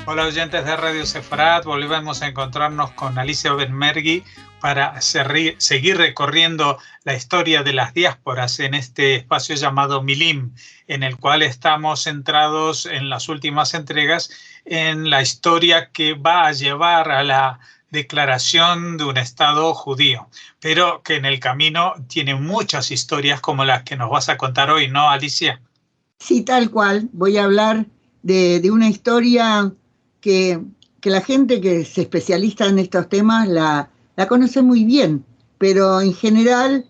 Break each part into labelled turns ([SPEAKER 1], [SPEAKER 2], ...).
[SPEAKER 1] Hola oyentes de Radio Sefarat, volvemos a encontrarnos con Alicia Obenmergui para seguir recorriendo la historia de las diásporas en este espacio llamado Milim, en el cual estamos centrados en las últimas entregas en la historia que va a llevar a la declaración de un Estado judío, pero que en el camino tiene muchas historias como las que nos vas a contar hoy, ¿no, Alicia?
[SPEAKER 2] Sí, tal cual. Voy a hablar de una historia que la gente que se especializa en estos temas la conoce muy bien, pero en general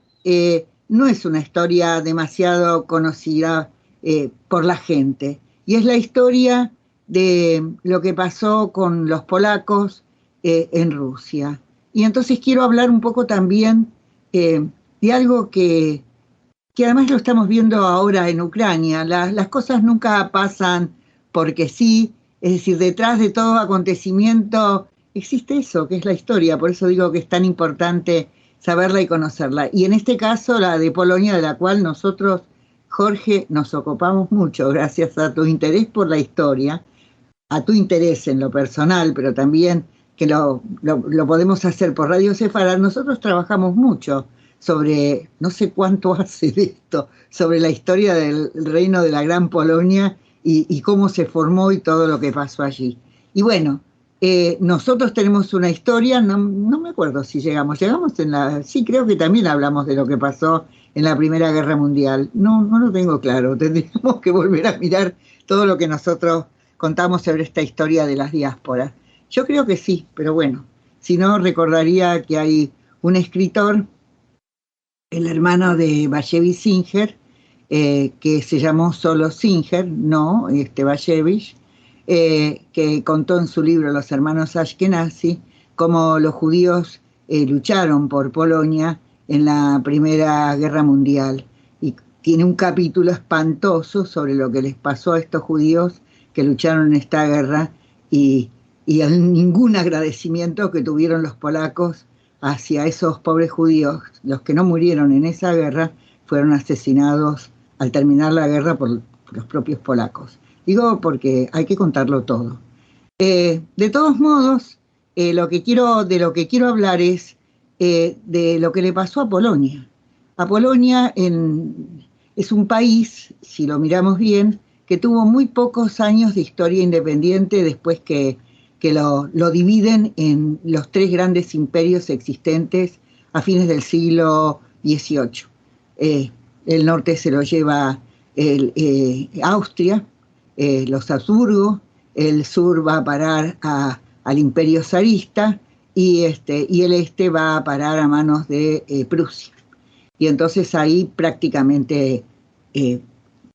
[SPEAKER 2] no es una historia demasiado conocida por la gente. Y es la historia de lo que pasó con los polacos en Rusia. Y entonces quiero hablar un poco también de algo que además lo estamos viendo ahora en Ucrania. Las cosas nunca pasan porque sí, es decir, detrás de todo acontecimiento existe eso, que es la historia. Por eso digo que es tan importante saberla y conocerla. Y en este caso, la de Polonia, de la cual nosotros, Jorge, nos ocupamos mucho, gracias a tu interés por la historia, a tu interés en lo personal, pero también que lo podemos hacer por Radio Sefarat. Nosotros trabajamos mucho sobre, no sé cuánto hace de esto, sobre la historia del reino de la Gran Polonia y cómo se formó y todo lo que pasó allí. Y bueno, nosotros tenemos una historia, no me acuerdo si llegamos en la... Sí, creo que también hablamos de lo que pasó en la Primera Guerra Mundial. No lo tengo claro, tendríamos que volver a mirar todo lo que nosotros contamos sobre esta historia de las diásporas. Yo creo que sí, pero bueno, si no, recordaría que hay un escritor, el hermano de Bashevich Singer, que se llamó solo Singer, no Bashevich, que contó en su libro Los hermanos Ashkenazi cómo los judíos lucharon por Polonia en la Primera Guerra Mundial. Y tiene un capítulo espantoso sobre lo que les pasó a estos judíos que lucharon en esta guerra y ningún agradecimiento que tuvieron los polacos hacia esos pobres judíos. Los que no murieron en esa guerra fueron asesinados al terminar la guerra por los propios polacos. Digo porque hay que contarlo todo. De todos modos, de lo que quiero hablar es de lo que le pasó a Polonia. A Polonia es un país, si lo miramos bien, que tuvo muy pocos años de historia independiente después que lo dividen en los tres grandes imperios existentes a fines del siglo XVIII. El norte se lo lleva Austria, los Habsburgo, el sur va a parar al imperio zarista y el este va a parar a manos de Prusia. Y entonces ahí prácticamente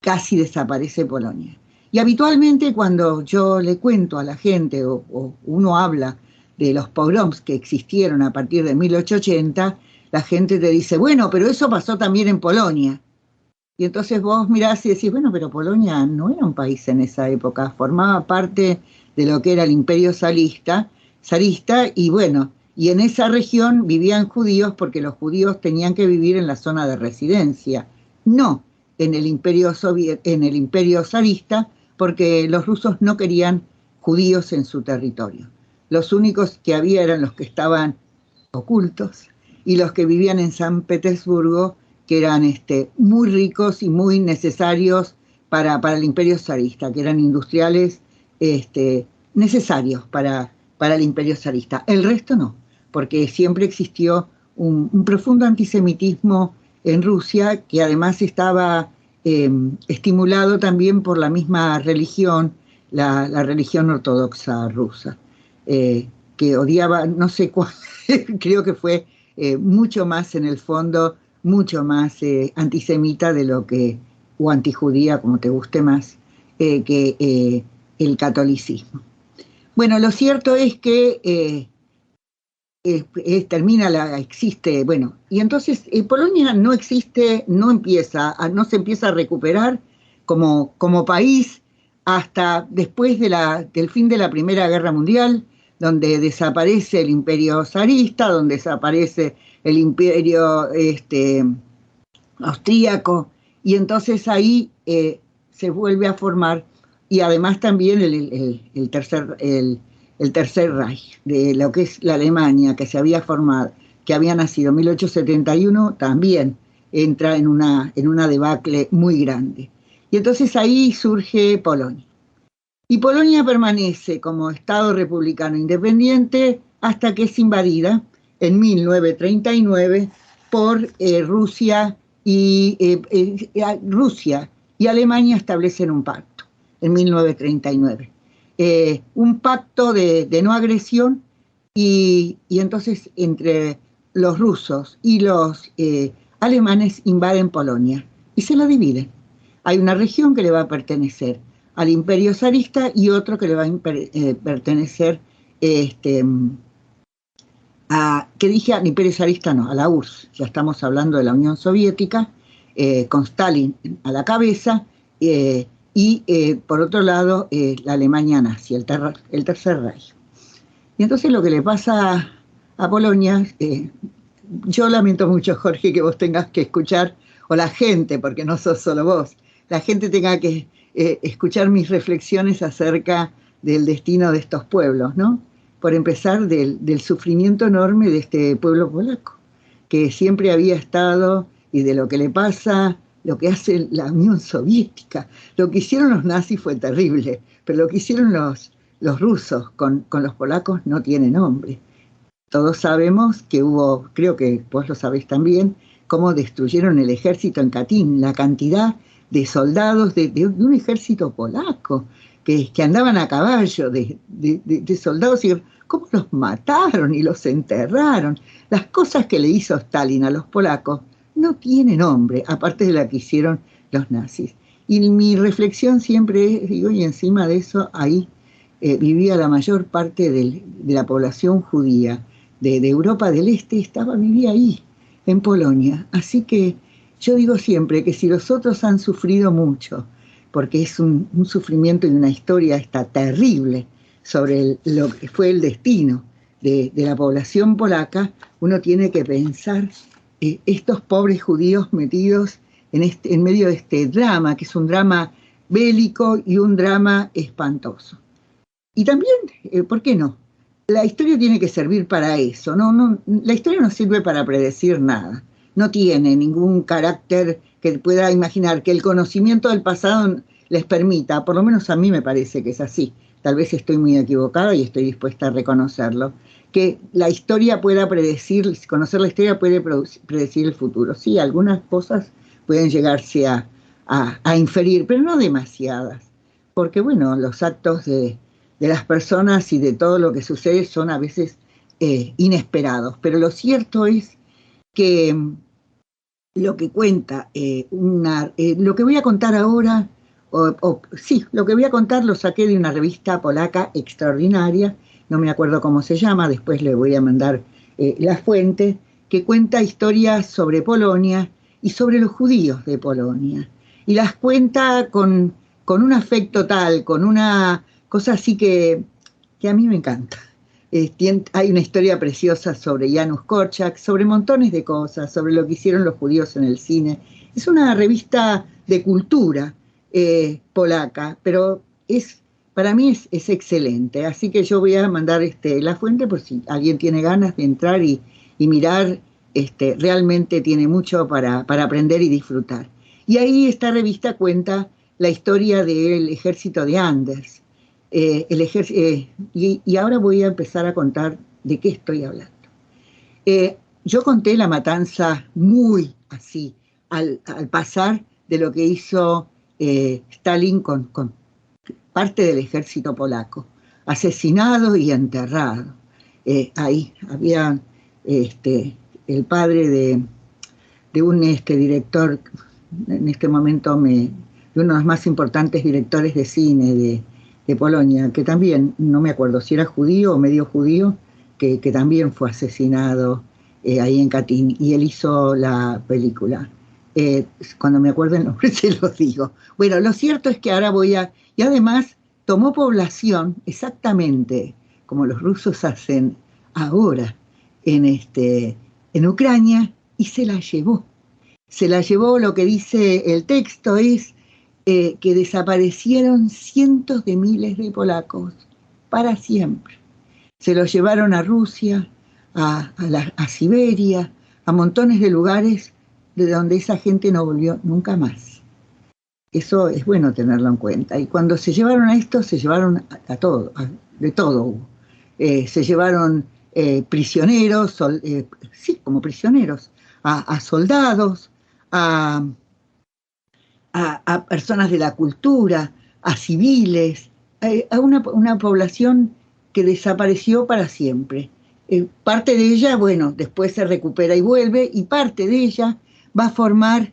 [SPEAKER 2] casi desaparece Polonia. Y habitualmente cuando yo le cuento a la gente o uno habla de los pogroms que existieron a partir de 1880, la gente te dice, bueno, pero eso pasó también en Polonia. Y entonces vos mirás y decís, bueno, pero Polonia no era un país en esa época, formaba parte de lo que era el imperio zarista y bueno, y en esa región vivían judíos porque los judíos tenían que vivir en la zona de residencia, no en el imperio zarista, porque los rusos no querían judíos en su territorio. Los únicos que había eran los que estaban ocultos y los que vivían en San Petersburgo, que eran muy ricos y muy necesarios para el imperio zarista, que eran industriales necesarios para el imperio zarista. El resto no, porque siempre existió un profundo antisemitismo en Rusia, que además estaba estimulado también por la misma religión, la religión ortodoxa rusa, que odiaba, no sé cuál, creo que fue mucho más en el fondo, mucho más antisemita de lo que, o antijudía, como te guste más, que el catolicismo. Bueno, lo cierto es que existe, bueno, y entonces Polonia no existe, no se empieza a recuperar como país hasta después del fin de la Primera Guerra Mundial, donde desaparece el imperio zarista, donde desaparece el imperio austríaco, y entonces ahí se vuelve a formar y además también el Tercer Reich, de lo que es la Alemania, que se había formado, que había nacido en 1871, también entra en una debacle muy grande. Y entonces ahí surge Polonia. Y Polonia permanece como Estado republicano independiente hasta que es invadida en 1939 por Rusia Rusia y Alemania establecen un pacto en 1939. Un pacto de no agresión y entonces entre los rusos y los alemanes invaden Polonia y se la dividen. Hay una región que le va a pertenecer al imperio zarista y otro que le va a pertenecer al imperio zarista, no, a la URSS. Ya estamos hablando de la Unión Soviética, con Stalin a la cabeza, y por otro lado la Alemania nazi, el Tercer Reich. Y entonces lo que le pasa a Polonia, yo lamento mucho, Jorge, que vos tengas que escuchar, o la gente, porque no sos solo vos, la gente tenga que escuchar mis reflexiones acerca del destino de estos pueblos, ¿no? Por empezar, del sufrimiento enorme de este pueblo polaco, que siempre había estado, y de lo que le pasa, lo que hace la Unión Soviética. Lo que hicieron los nazis fue terrible, pero lo que hicieron los rusos con los polacos no tiene nombre. Todos sabemos que hubo, creo que vos lo sabés también, cómo destruyeron el ejército en Katyn, la cantidad de soldados de un ejército polaco que andaban a caballo, de soldados, y cómo los mataron y los enterraron. Las cosas que le hizo Stalin a los polacos no tienen nombre, aparte de la que hicieron los nazis. Y mi reflexión siempre es, digo, y encima de eso, ahí vivía la mayor parte de la población judía de Europa del Este, vivía ahí, en Polonia. Así que yo digo siempre que si los otros han sufrido mucho, porque es un sufrimiento y una historia terrible sobre lo que fue el destino de la población polaca, uno tiene que pensar estos pobres judíos metidos en medio de este drama, que es un drama bélico y un drama espantoso. Y también, ¿por qué no? La historia tiene que servir para eso, la historia no sirve para predecir nada. No tiene ningún carácter que pueda imaginar que el conocimiento del pasado les permita, por lo menos a mí me parece que es así, tal vez estoy muy equivocada y estoy dispuesta a reconocerlo, que la historia pueda predecir, conocer la historia puede predecir el futuro. Sí, algunas cosas pueden llegarse a inferir, pero no demasiadas, porque bueno, los actos de las personas y de todo lo que sucede son a veces inesperados, pero lo cierto es que lo que cuenta lo que voy a contar ahora, lo que voy a contar lo saqué de una revista polaca extraordinaria, no me acuerdo cómo se llama, después le voy a mandar la fuente, que cuenta historias sobre Polonia y sobre los judíos de Polonia, y las cuenta con un afecto tal, con una cosa así que a mí me encanta. Hay una historia preciosa sobre Janusz Korczak, sobre montones de cosas, sobre lo que hicieron los judíos en el cine. Es una revista de cultura polaca, pero para mí es excelente. Así que yo voy a mandar la fuente por si alguien tiene ganas de entrar y mirar. Realmente tiene mucho para aprender y disfrutar. Y ahí esta revista cuenta la historia del ejército de Anders. Y ahora voy a empezar a contar de qué estoy hablando. Yo conté la matanza muy así, al pasar de lo que hizo Stalin con parte del ejército polaco, asesinado y enterrado. Ahí había el padre de un director, en este momento de uno de los más importantes directores de cine de Polonia, que también, no me acuerdo si era judío o medio judío, que también fue asesinado ahí en Katyn, y él hizo la película. Cuando me acuerdo el nombre se los digo. Bueno, lo cierto es que ahora y además tomó población exactamente como los rusos hacen ahora en Ucrania, y se la llevó. Se la llevó, lo que dice el texto es que desaparecieron cientos de miles de polacos para siempre. Se los llevaron a Rusia, a Siberia, a montones de lugares de donde esa gente no volvió nunca más. Eso es bueno tenerlo en cuenta. Y cuando se llevaron a esto, se llevaron a todo, de todo. Se llevaron prisioneros, sí, como prisioneros, a soldados, a personas de la cultura, a civiles, a una población que desapareció para siempre. Parte de ella, bueno, después se recupera y vuelve, y parte de ella va a formar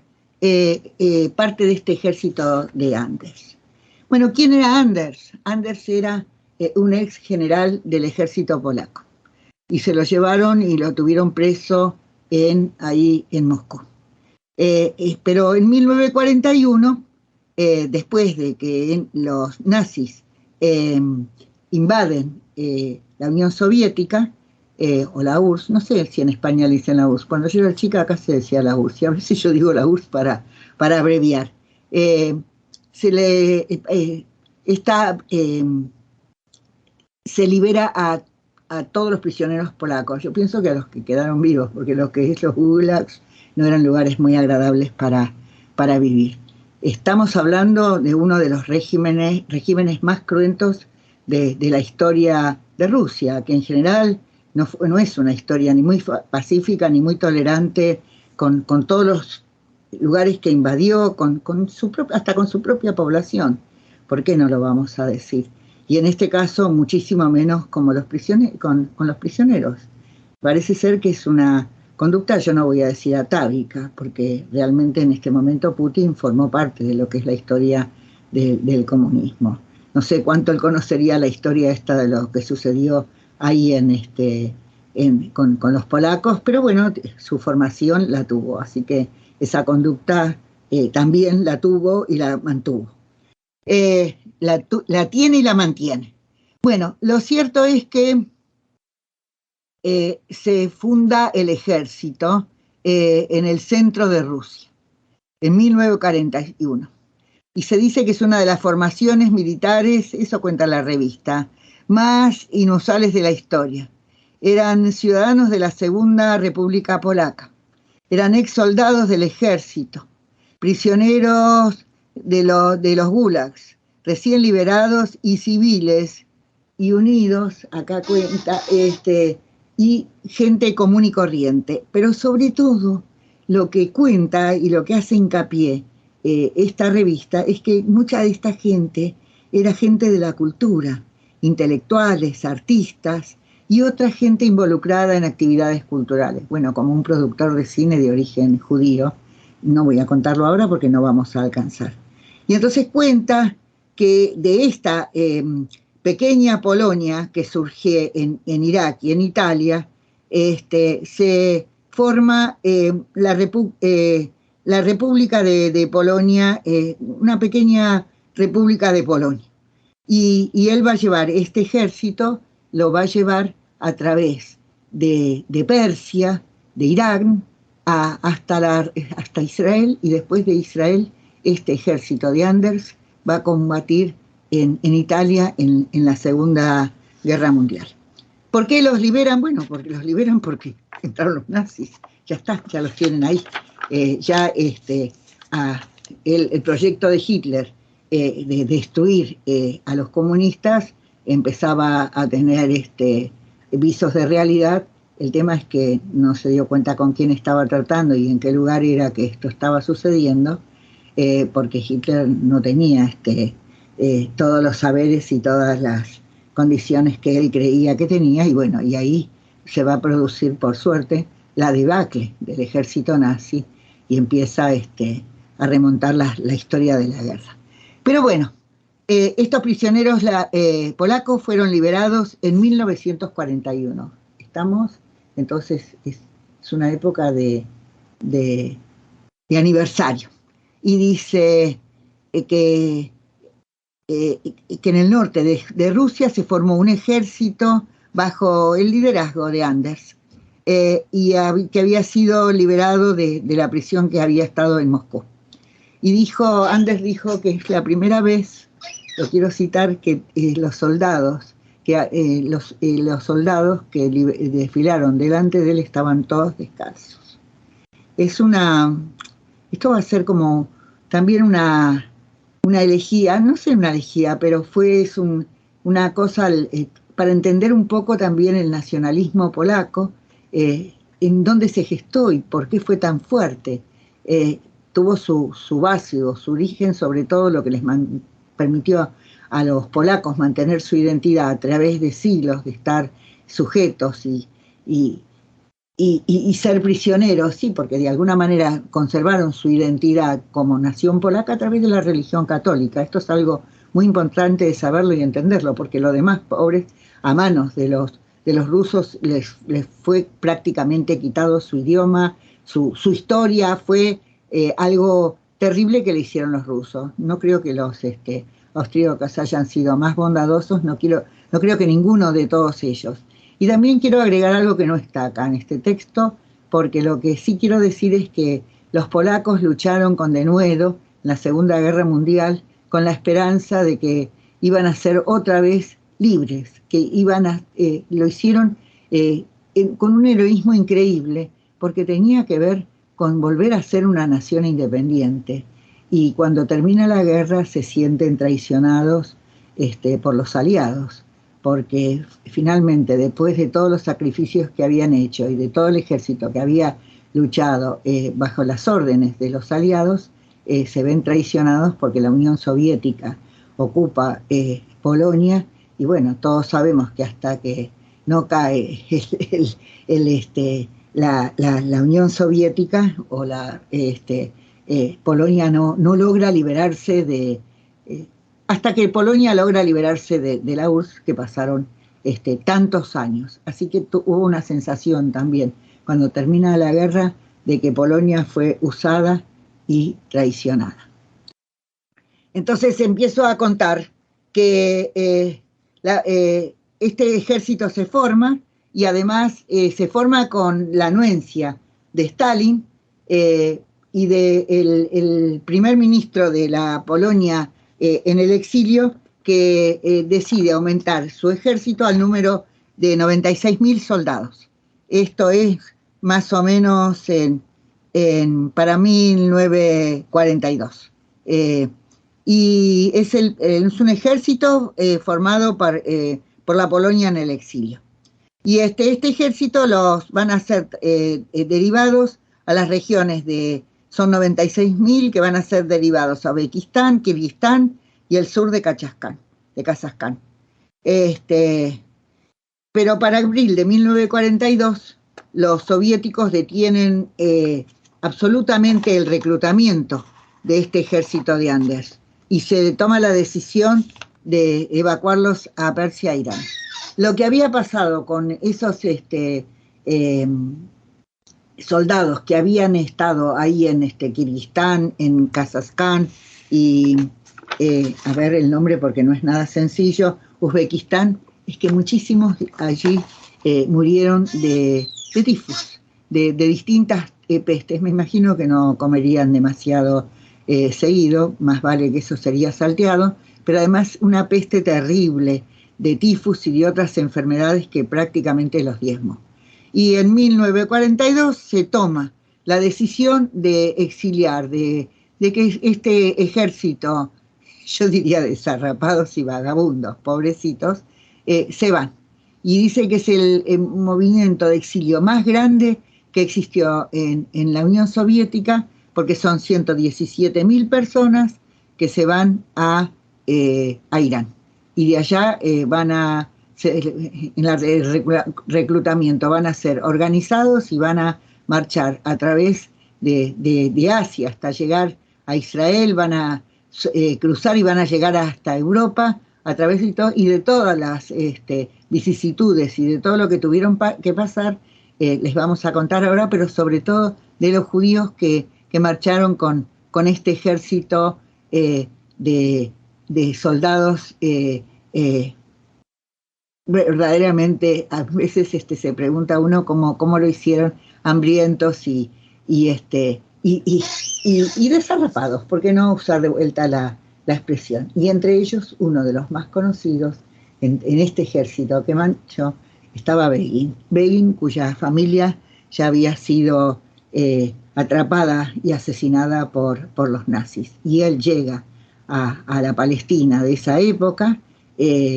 [SPEAKER 2] parte de este ejército de Anders. Bueno, ¿quién era Anders? Anders era un ex general del ejército polaco, y se lo llevaron y lo tuvieron preso ahí en Moscú. Pero en 1941, después de que los nazis invaden la Unión Soviética, o la URSS, no sé si en España le dicen la URSS, cuando yo era chica acá se decía la URSS, y a veces yo digo la URSS para abreviar. Se libera a todos los prisioneros polacos. Yo pienso que a los que quedaron vivos, porque los gulags no eran lugares muy agradables para vivir. Estamos hablando de uno de los regímenes más cruentos de la historia de Rusia, que en general no es una historia ni muy pacífica ni muy tolerante con todos los lugares que invadió, hasta con su propia población. ¿Por qué no lo vamos a decir? Y en este caso muchísimo menos como con los prisioneros. Parece ser que es una conducta, yo no voy a decir atávica, porque realmente en este momento Putin formó parte de lo que es la historia del comunismo. No sé cuánto él conocería la historia esta de lo que sucedió ahí con los polacos, pero bueno, su formación la tuvo, así que esa conducta también la tuvo y la mantuvo. La tiene y la mantiene. Bueno, lo cierto es que se funda el ejército en el centro de Rusia, en 1941. Y se dice que es una de las formaciones militares, eso cuenta la revista, más inusuales de la historia. Eran ciudadanos de la Segunda República Polaca, eran ex soldados del ejército, prisioneros de los gulags, recién liberados y civiles y unidos, acá cuenta, y gente común y corriente. Pero sobre todo, lo que cuenta y lo que hace hincapié esta revista es que mucha de esta gente era gente de la cultura, intelectuales, artistas y otra gente involucrada en actividades culturales. Bueno, como un productor de cine de origen judío, no voy a contarlo ahora porque no vamos a alcanzar. Y entonces cuenta que de esta pequeña Polonia que surge en Irak y en Italia, se forma la República de Polonia, una pequeña República de Polonia. Y él va a llevar este ejército, lo va a llevar a través de Persia, de Irán, hasta Israel, y después de Israel, este ejército de Anders va a combatir en Italia en la Segunda Guerra Mundial. ¿Por qué los liberan? Bueno, porque los liberan porque entraron los nazis, ya está, ya los tienen ahí. El proyecto de Hitler de destruir a los comunistas empezaba a tener visos de realidad. El tema es que no se dio cuenta con quién estaba tratando y en qué lugar era que esto estaba sucediendo, porque Hitler no tenía todos los saberes y todas las condiciones que él creía que tenía, y bueno, y ahí se va a producir, por suerte, la debacle del ejército nazi y empieza a remontar la historia de la guerra. Pero bueno, estos prisioneros polacos fueron liberados en 1941. Entonces es una época de aniversario. Y dice que en el norte de Rusia se formó un ejército bajo el liderazgo de Anders, y que había sido liberado de la prisión que había estado en Moscú. Y Anders dijo que es la primera vez, lo quiero citar, que los soldados que desfilaron delante de él estaban todos descalzos. Esto va a ser como también una elegía, no sé una elegía, pero una cosa para entender un poco también el nacionalismo polaco, en dónde se gestó y por qué fue tan fuerte. Tuvo su base o su origen, sobre todo lo que les permitió a los polacos mantener su identidad a través de siglos de estar sujetos y ser prisioneros, sí, porque de alguna manera conservaron su identidad como nación polaca a través de la religión católica. Esto es algo muy importante de saberlo y entenderlo, porque los demás pobres, a manos de los rusos, les fue prácticamente quitado su idioma, su historia, fue algo terrible que le hicieron los rusos. No creo que los austríacos hayan sido más bondadosos, no creo que ninguno de todos ellos. Y también quiero agregar algo que no está acá en este texto, porque lo que sí quiero decir es que los polacos lucharon con denuedo en la Segunda Guerra Mundial con la esperanza de que iban a ser otra vez libres, que lo hicieron con un heroísmo increíble, porque tenía que ver con volver a ser una nación independiente. Y cuando termina la guerra se sienten traicionados por los aliados, porque finalmente, después de todos los sacrificios que habían hecho y de todo el ejército que había luchado bajo las órdenes de los aliados, se ven traicionados porque la Unión Soviética ocupa Polonia, y bueno, todos sabemos que hasta que no cae la Unión Soviética o Polonia no logra liberarse hasta que Polonia logra liberarse de la URSS, que pasaron tantos años. Así que hubo una sensación también, cuando termina la guerra, de que Polonia fue usada y traicionada. Entonces empiezo a contar que este ejército se forma, y además se forma con la anuencia de Stalin y del primer ministro de la Polonia en el exilio, que decide aumentar su ejército al número de 96.000 soldados. Esto es más o menos para 1942. Y es un ejército formado por la Polonia en el exilio. Y este ejército los van a ser derivados a las regiones son 96.000 que van a ser derivados a Uzbekistán, Kirguistán y el sur de Kazajstán. Pero para abril de 1942, los soviéticos detienen absolutamente el reclutamiento de este ejército de Anders y se toma la decisión de evacuarlos a Persia e Irán. Lo que había pasado con esos soldados que habían estado ahí en Kirguistán, en Kazajstán y, a ver el nombre porque no es nada sencillo, Uzbekistán, es que muchísimos allí murieron de tifus, de distintas pestes. Me imagino que no comerían demasiado seguido, más vale que eso sería salteado, pero además una peste terrible de tifus y de otras enfermedades que prácticamente los diezmó. Y en 1942 se toma la decisión de exiliar, de que este ejército, yo diría desarrapados y vagabundos, pobrecitos, se van. Y dice que es el movimiento de exilio más grande que existió en la Unión Soviética, porque son 117.000 personas que se van a Irán. Y de allá en el reclutamiento van a ser organizados y van a marchar a través de Asia hasta llegar a Israel, van a cruzar y van a llegar hasta Europa a través de todas las vicisitudes y de todo lo que tuvieron que pasar, les vamos a contar ahora, pero sobre todo de los judíos que marcharon con este ejército de soldados verdaderamente. A veces se pregunta uno cómo lo hicieron, hambrientos y y desarrapados, ¿por qué no usar de vuelta la expresión? Y entre ellos, uno de los más conocidos en este ejército que marchó estaba Begin, cuya familia ya había sido atrapada y asesinada por los nazis. Y él llega a la Palestina de esa época en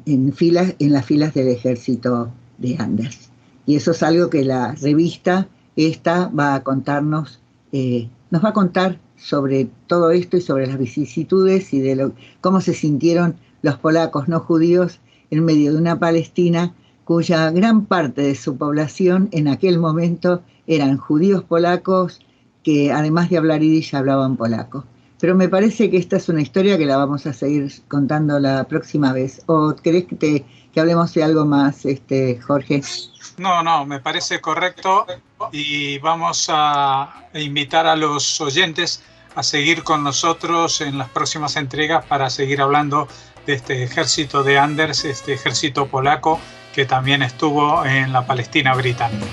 [SPEAKER 2] las filas del ejército de Anders. Y eso es algo que la revista esta va a contarnos, nos va a contar sobre todo esto y sobre las vicisitudes y de cómo se sintieron los polacos no judíos en medio de una Palestina cuya gran parte de su población en aquel momento eran judíos polacos que además de hablar yiddish hablaban polaco. Pero me parece que esta es una historia que la vamos a seguir contando la próxima vez. ¿O querés que hablemos de algo más, Jorge?
[SPEAKER 1] No, me parece correcto y vamos a invitar a los oyentes a seguir con nosotros en las próximas entregas para seguir hablando de este ejército de Anders, este ejército polaco que también estuvo en la Palestina británica.